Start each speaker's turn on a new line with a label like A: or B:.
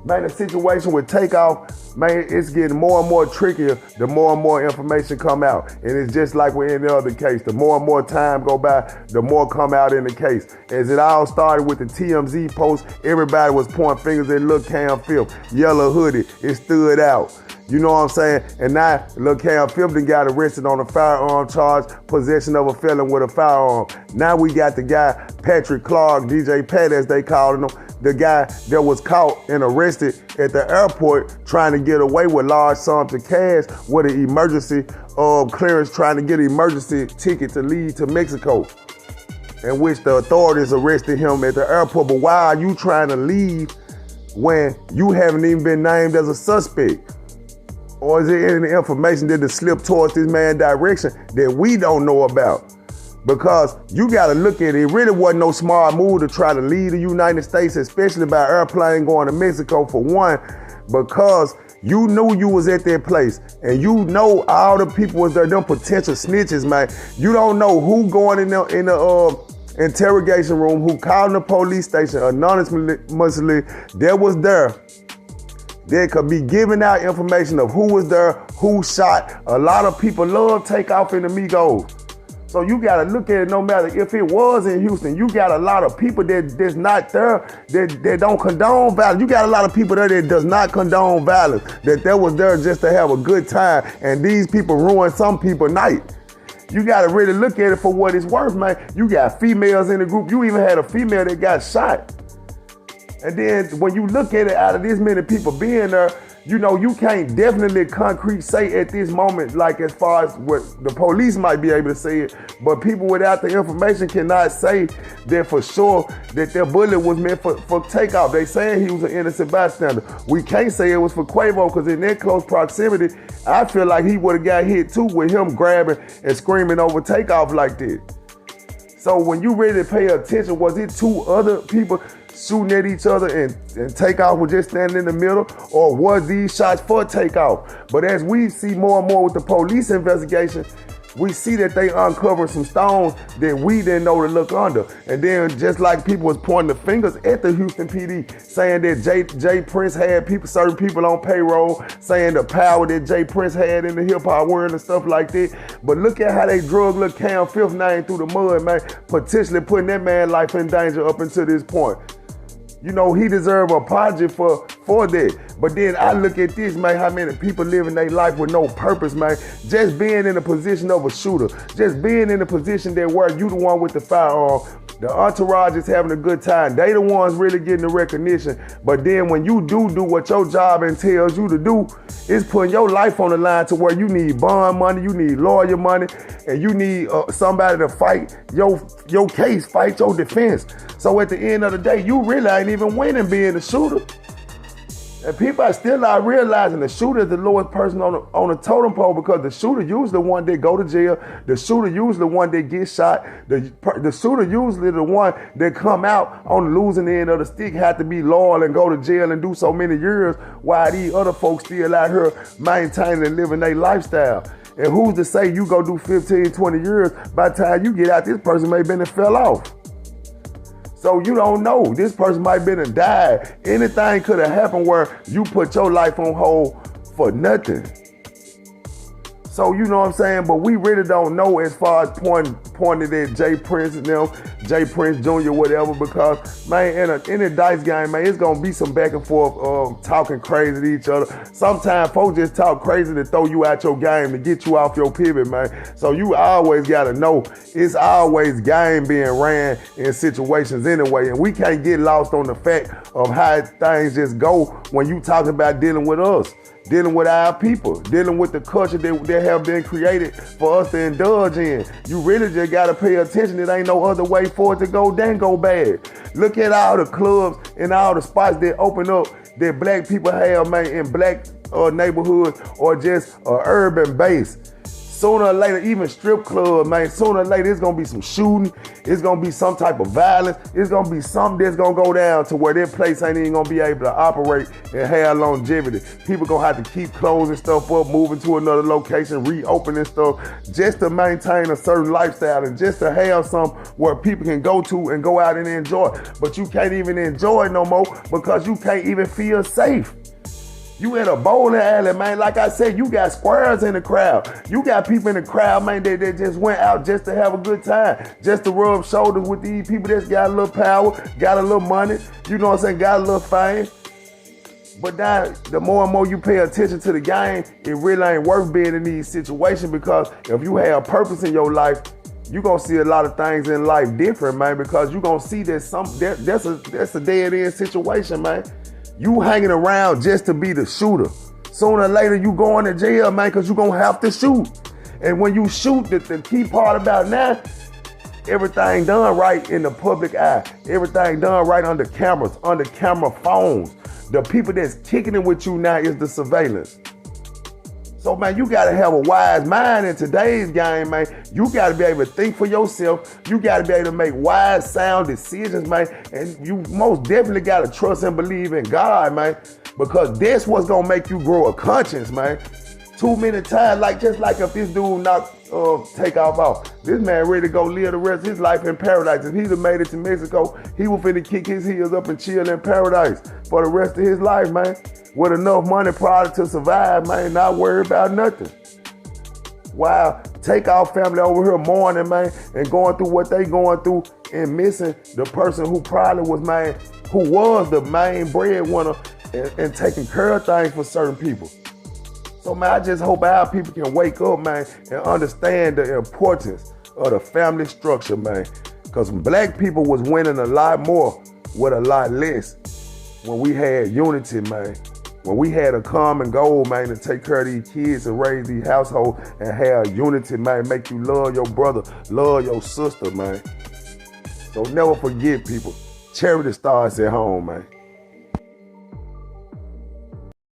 A: Man, the situation with Takeoff, man, it's getting more and more trickier the more and more information come out. And it's just like with any other case. The more and more time go by, the more come out in the case. As it all started with the TMZ post, everybody was pointing fingers at Lil Cam Fifth, yellow hoodie, it stood out. You know what I'm saying? And now Lil Cam Fifth done got arrested on a firearm charge, possession of a felon with a firearm. Now we got the guy, Patrick Clark, DJ Pat as they called him, the guy that was caught and arrested at the airport trying to get away with large sums of cash with an emergency clearance, trying to get an emergency ticket to leave to Mexico, in which the authorities arrested him at the airport. But why are you trying to leave when you haven't even been named as a suspect? Or is there any information that has slipped towards this man's direction that we don't know about? Because you gotta look at it, it really wasn't no smart move to try to leave the United States, especially by airplane going to Mexico for one, because you knew you was at that place and you know all the people was there, them potential snitches, man. You don't know who going in the interrogation room, who called the police station anonymously that was there. They could be giving out information of who was there, who shot. A lot of people love Takeoff and Amigos. So you gotta look at it, no matter if it was in Houston, you got a lot of people that's not there, that don't condone violence. You got a lot of people there that does not condone violence, that was there just to have a good time, and these people ruin some people's night. You gotta really look at it for what it's worth, man. You got females in the group. You even had a female that got shot. And then when you look at it, out of this many people being there, you know, you can't definitely concrete say at this moment, like as far as what the police might be able to say it, but people without the information cannot say that for sure that their bullet was meant for Takeoff. They saying he was an innocent bystander. We can't say it was for Quavo, because in that close proximity, I feel like he would have got hit too with him grabbing and screaming over Takeoff like that. So when you really pay attention, was it two other people shooting at each other and Takeoff was just standing in the middle, or was these shots for Takeoff? But as we see more and more with the police investigation, we see that they uncovered some stones that we didn't know to look under. And then just like people was pointing the fingers at the Houston PD, saying that Jay Prince had certain people on payroll, saying the power that Jay Prince had in the hip hop world and stuff like that. But look at how they drug Lil Cam Fifth name through the mud, man, potentially putting that man's life in danger up until this point. You know, he deserves an apology for that. But then I look at this, man, how many people living their life with no purpose, man. Just being in the position of a shooter, just being in the position that where you the one with the firearm, the entourage is having a good time. They the ones really getting the recognition. But then when you do what your job entails you to do, it's putting your life on the line to where you need bond money, you need lawyer money, and you need somebody to fight your case, fight your defense. So at the end of the day, you really ain't even winning being a shooter. And people are still not realizing the shooter is the lowest person on the totem pole, because the shooter usually the one that go to jail. The shooter usually the one that gets shot. The shooter usually the one that come out on the losing end of the stick, have to be loyal and go to jail and do so many years, while these other folks still out here maintaining and living their lifestyle. And who's to say you go do 15, 20 years, by the time you get out, this person may have been and fell off. So you don't know. This person might have been and died. Anything could have happened where you put your life on hold for nothing. So you know what I'm saying? But we really don't know as far as pointing at Jay Prince and them, Jay Prince Jr., whatever, because, man, in a dice game, man, it's going to be some back and forth talking crazy to each other. Sometimes folks just talk crazy to throw you out your game, to get you off your pivot, man. So you always got to know it's always game being ran in situations anyway. And we can't get lost on the fact of how things just go when you talk about dealing with us, dealing with our people, dealing with the culture that have been created for us to indulge in. You really just gotta pay attention. It ain't no other way for it to go than go bad. Look at all the clubs and all the spots that open up that black people have, man, in black neighborhoods or just urban base. Sooner or later, even strip clubs, man, sooner or later, it's going to be some shooting. It's going to be some type of violence. It's going to be something that's going to go down to where that place ain't even going to be able to operate and have longevity. People going to have to keep closing stuff up, moving to another location, reopening stuff, just to maintain a certain lifestyle and just to have some where people can go to and go out and enjoy. But you can't even enjoy it no more because you can't even feel safe. You in a bowling alley, man. Like I said, you got squares in the crowd. You got people in the crowd, man, that just went out just to have a good time, just to rub shoulders with these people that's got a little power, got a little money, you know what I'm saying, got a little fame. But now, the more and more you pay attention to the game, it really ain't worth being in these situations because if you have purpose in your life, you're going to see a lot of things in life different, man, because you're going to see that that's a dead-end situation, man. You hanging around just to be the shooter. Sooner or later, you going to jail, man, because you're going to have to shoot. And when you shoot, the key part about now, everything done right in the public eye. Everything done right under cameras, under camera phones. The people that's kicking it with you now is the surveillance. So, man, you got to have a wise mind in today's game, man. You got to be able to think for yourself. You got to be able to make wise, sound decisions, man. And you most definitely got to trust and believe in God, man, because that's what's going to make you grow a conscience, man. Too many times, just like if this dude knocked Takeoff off, this man ready to go live the rest of his life in paradise. If he'd have made it to Mexico, he was finna kick his heels up and chill in paradise for the rest of his life, man. With enough money probably to survive, man, not worry about nothing. While Takeoff family over here mourning, man, and going through what they going through and missing the person who probably was, man, who was the main breadwinner and taking care of things for certain people. So, man, I just hope our people can wake up, man, and understand the importance of the family structure, man. Because black people was winning a lot more with a lot less when we had unity, man. When we had a common goal, man, to take care of these kids and raise these households and have unity, man, make you love your brother, love your sister, man. So never forget, people, charity starts at home, man.